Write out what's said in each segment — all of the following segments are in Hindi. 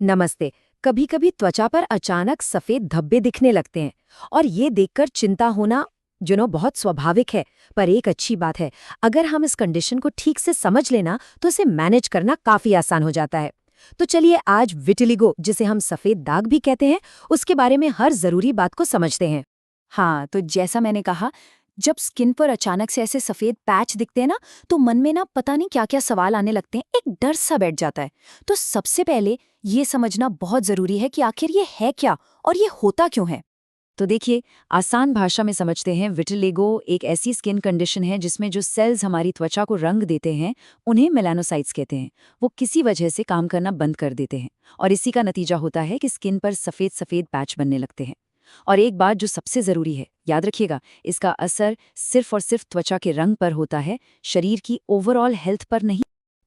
नमस्ते। कभी कभी त्वचा पर अचानक सफेद धब्बे दिखने लगते हैं और ये देखकर चिंता होना बहुत स्वाभाविक है। पर एक अच्छी बात है, अगर हम इस कंडीशन को ठीक से समझ लेना तो इसे मैनेज करना काफी आसान हो जाता है। तो चलिए आज विटिलिगो, जिसे हम सफेद दाग भी कहते हैं, उसके बारे में हर जरूरी बात को समझते हैं। हाँ, तो जैसा मैंने कहा, जब स्किन पर अचानक से ऐसे सफेद पैच दिखते हैं ना, तो मन में ना पता नहीं क्या-क्या सवाल आने लगते हैं, एक डर सा बैठ जाता है। तो सबसे पहले ये समझना बहुत जरूरी है कि आखिर ये है क्या और ये होता क्यों है। तो देखिए, आसान भाषा में समझते हैं, विटिलिगो एक ऐसी स्किन कंडीशन है जिसमें जो सेल्स हमारी त्वचा को रंग देते हैं, उन्हें मेलानोसाइट्स कहते हैं। वो किसी वजह से काम करना बंद कर देते हैं और इसी का नतीजा होता है कि स्किन पर सफेद सफेद पैच बनने लगते हैं। और एक बात जो सबसे जरूरी है, याद रखिएगा, इसका असर सिर्फ और सिर्फ त्वचा के रंग पर होता है, शरीर की ओवरऑल हेल्थ पर नहीं।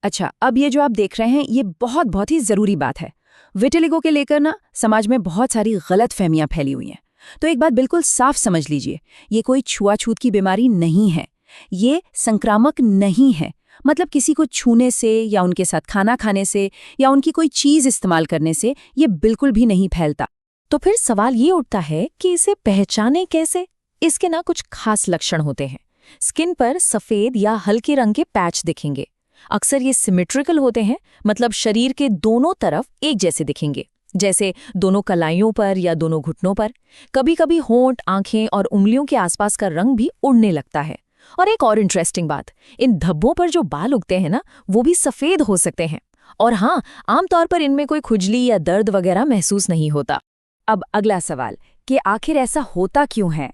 अच्छा, अब ये जो आप देख रहे हैं, ये बहुत ही जरूरी बात है। विटिलिगो के लेकर ना समाज में बहुत सारी गलत फहमियां फैली हुई हैं। तो एक बात बिल्कुल साफ समझ लीजिए, ये कोई छुआछूत की बीमारी नहीं है। ये संक्रामक नहीं है। मतलब किसी को छूने से या उनके साथ खाना खाने से या उनकी कोई चीज इस्तेमाल करने से ये बिल्कुल भी नहीं फैलता। तो फिर सवाल ये उठता है कि इसे पहचानें कैसे। इसके ना कुछ खास लक्षण होते हैं। स्किन पर सफेद या हल्के रंग के पैच दिखेंगे। अक्सर ये सिमेट्रिकल होते हैं, मतलब शरीर के दोनों तरफ एक जैसे दिखेंगे, जैसे दोनों कलाइयों पर या दोनों घुटनों पर। कभी कभी होंठ, आंखें और उंगलियों के आसपास का रंग भी उड़ने लगता है। और एक और इंटरेस्टिंग बात, इन धब्बों पर जो बाल उगते हैं ना, वो भी सफेद हो सकते हैं। और हाँ, आमतौर पर इनमें कोई खुजली या दर्द वगैरह महसूस नहीं होता। अब अगला सवाल कि आखिर ऐसा होता क्यों है।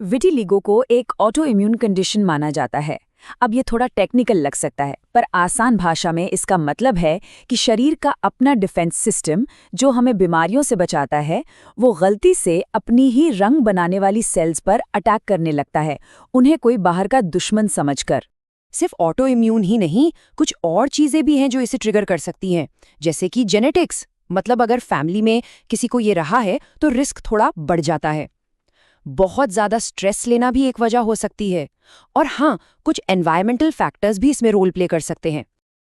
विटिलिगो को एक ऑटो इम्यून कंडीशन माना जाता है। अब ये थोड़ा टेक्निकल लग सकता है, पर आसान भाषा में इसका मतलब है कि शरीर का अपना डिफेंस सिस्टम, जो हमें बीमारियों से बचाता है, वो गलती से अपनी ही रंग बनाने वाली सेल्स पर अटैक करने लगता है, उन्हें कोई बाहर का दुश्मन समझकर। सिर्फ ऑटो इम्यून ही नहीं, कुछ और चीजें भी हैं जो इसे ट्रिगर कर सकती हैं, जैसे कि जेनेटिक्स। मतलब अगर फैमिली में किसी को ये रहा है तो रिस्क थोड़ा बढ़ जाता है। बहुत ज्यादा स्ट्रेस लेना भी एक वजह हो सकती है। और हाँ, कुछ एनवायरमेंटल फैक्टर्स भी इसमें रोल प्ले कर सकते हैं।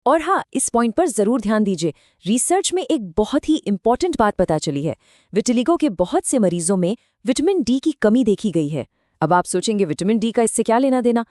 और हाँ, इस पॉइंट पर जरूर ध्यान दीजिए, रिसर्च में एक बहुत ही इंपॉर्टेंट बात पता चली है। विटिलिगो के बहुत से मरीजों में विटामिन डी की कमी देखी गई है। अब आप सोचेंगे विटामिन डी का इससे क्या लेना देना।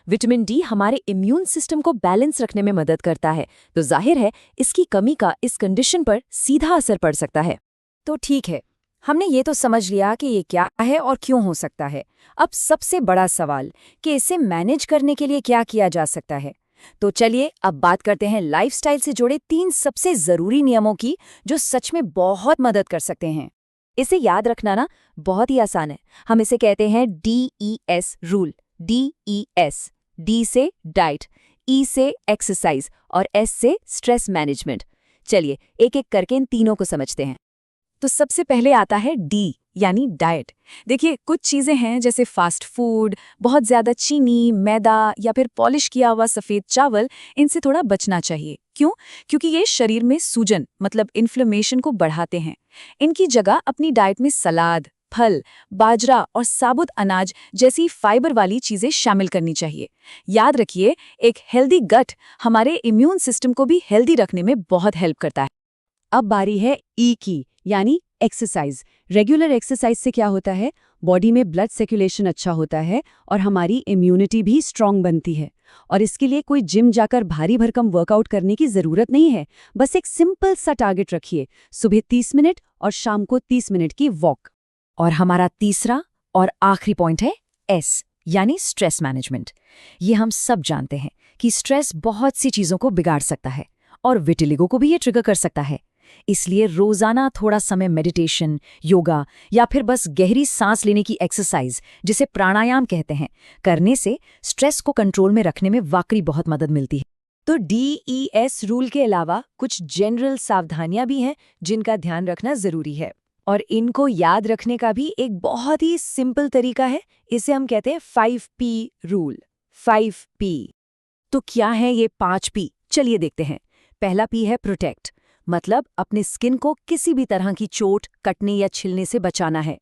विटामिन डी हमारे इम्यून सिस्टम को बैलेंस रखने में मदद करता है, तो जाहिर है इसकी कमी का इस कंडीशन पर सीधा असर पड़ सकता है। तो ठीक है, हमने ये तो समझ लिया कि ये क्या है और क्यों हो सकता है। अब सबसे बड़ा सवाल कि इसे मैनेज करने के लिए क्या किया जा सकता है। तो चलिए अब बात करते हैं लाइफस्टाइल से जुड़े 3 सबसे जरूरी नियमों की, जो सच में बहुत मदद कर सकते हैं। इसे याद रखना ना बहुत ही आसान है। हम इसे कहते हैं DES रूल। DES, D से डाइट, E से एक्सरसाइज और S से स्ट्रेस मैनेजमेंट। चलिए एक एक करके इन तीनों को समझते हैं। तो सबसे पहले आता है डी, यानी डाइट। देखिए, कुछ चीजें हैं जैसे फास्ट फूड, बहुत ज्यादा चीनी, मैदा या फिर पॉलिश किया हुआ सफेद चावल, इनसे थोड़ा बचना चाहिए। क्यों? क्योंकि ये शरीर में सूजन, मतलब इन्फ्लेमेशन को बढ़ाते हैं। इनकी जगह अपनी डाइट में सलाद, फल, बाजरा और साबुत अनाज जैसी फाइबर वाली चीजें शामिल करनी चाहिए। याद रखिए, एक हेल्दी गट हमारे इम्यून सिस्टम को भी हेल्दी रखने में बहुत हेल्प करता है। अब बारी है ई की, यानी एक्सरसाइज। रेगुलर एक्सरसाइज से क्या होता है, बॉडी में ब्लड सर्कुलेशन अच्छा होता है और हमारी इम्यूनिटी भी स्ट्रांग बनती है। और इसके लिए कोई जिम जाकर भारी भरकम वर्कआउट करने की जरूरत नहीं है। बस एक सिंपल सा टारगेट रखिए, सुबह 30 मिनट और शाम को 30 मिनट की वॉक। और हमारा तीसरा और आखिरी पॉइंट है एस, यानी स्ट्रेस मैनेजमेंट। ये हम सब जानते हैं कि स्ट्रेस बहुत सी चीजों को बिगाड़ सकता है और विटिलिगो को भी ये ट्रिगर कर सकता है। इसलिए रोजाना थोड़ा समय मेडिटेशन, योगा या फिर बस गहरी सांस लेने की एक्सरसाइज, जिसे प्राणायाम कहते हैं, करने से स्ट्रेस को कंट्रोल में रखने में वाकई बहुत मदद मिलती है। तो DES रूल के अलावा कुछ जनरल सावधानियां भी हैं जिनका ध्यान रखना जरूरी है। और इनको याद रखने का भी एक बहुत ही सिंपल तरीका है। इसे हम कहते हैं 5P रूल। 5P। तो क्या है ये 5P? चलिए देखते हैं। पहला P है प्रोटेक्ट, मतलब अपने स्किन को किसी भी तरह की चोट, कटने या छिलने से बचाना है।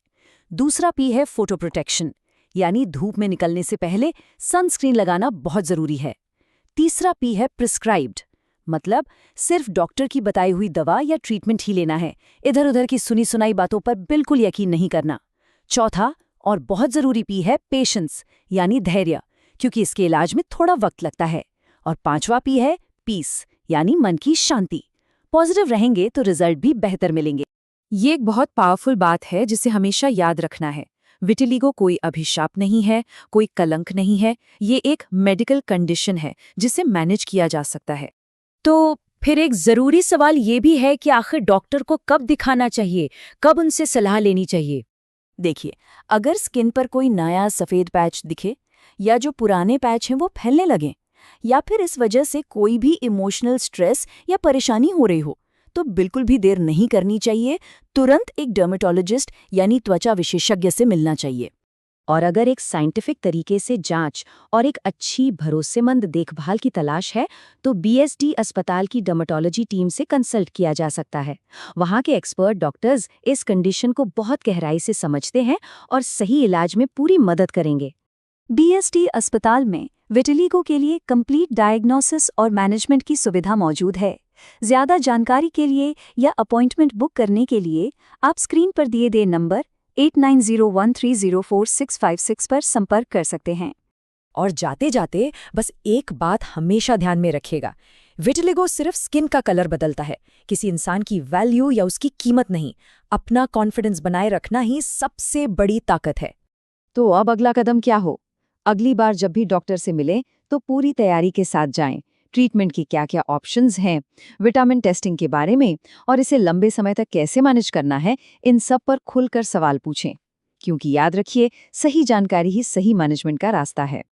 दूसरा P है फोटो प्रोटेक्शन, यानी धूप में निकलने से पहले सनस्क्रीन लगाना बहुत जरूरी है। तीसरा P है प्रिस्क्राइब्ड, मतलब सिर्फ डॉक्टर की बताई हुई दवा या ट्रीटमेंट ही लेना है, इधर उधर की सुनी सुनाई बातों पर बिल्कुल यकीन नहीं करना। चौथा और बहुत जरूरी पी है पेशेंस, यानी धैर्य, क्योंकि इसके इलाज में थोड़ा वक्त लगता है। और पांचवा पी है पीस, यानी मन की शांति। पॉजिटिव रहेंगे तो रिजल्ट भी बेहतर मिलेंगे। ये एक बहुत पावरफुल बात है जिसे हमेशा याद रखना है। विटिलिगो कोई अभिशाप नहीं है, कोई कलंक नहीं है, ये एक मेडिकल कंडीशन है जिसे मैनेज किया जा सकता है। तो फिर एक जरूरी सवाल ये भी है कि आखिर डॉक्टर को कब दिखाना चाहिए, कब उनसे सलाह लेनी चाहिए? देखिए, अगर स्किन पर कोई नया सफेद पैच दिखे, या जो पुराने पैच हैं वो फैलने लगें, या फिर इस वजह से कोई भी इमोशनल स्ट्रेस या परेशानी हो रही हो, तो बिल्कुल भी देर नहीं करनी चाहिए। तुरंत एक डर्मेटोलॉजिस्ट यानी त्वचा विशेषज्ञ से मिलना चाहिए। और अगर एक साइंटिफिक तरीके से जांच और एक अच्छी भरोसेमंद देखभाल की तलाश है, तो बीएसडी अस्पताल की डर्मेटोलॉजी टीम से कंसल्ट किया जा सकता है। वहाँ के एक्सपर्ट डॉक्टर्स इस कंडीशन को बहुत गहराई से समझते हैं और सही इलाज में पूरी मदद करेंगे। बीएसडी अस्पताल में विटिलिगो के लिए कंप्लीट डायग्नोसिस और मैनेजमेंट की सुविधा मौजूद है। ज्यादा जानकारी के लिए या अपॉइंटमेंट बुक करने के लिए आप स्क्रीन पर दिए गए नंबर 8901304656 पर संपर्क कर सकते हैं। और जाते जाते बस एक बात हमेशा ध्यान में रखिएगा, विटिलिगो सिर्फ स्किन का कलर बदलता है, किसी इंसान की वैल्यू या उसकी कीमत नहीं। अपना कॉन्फिडेंस बनाए रखना ही सबसे बड़ी ताकत है। तो अब अगला कदम क्या हो? अगली बार जब भी डॉक्टर से मिलें तो पूरी तैयारी के साथ जाएं। ट्रीटमेंट की क्या-क्या ऑप्शंस हैं, विटामिन टेस्टिंग के बारे में और इसे लंबे समय तक कैसे मैनेज करना है, इन सब पर खुलकर सवाल पूछें। क्योंकि याद रखिए, सही जानकारी ही सही मैनेजमेंट का रास्ता है।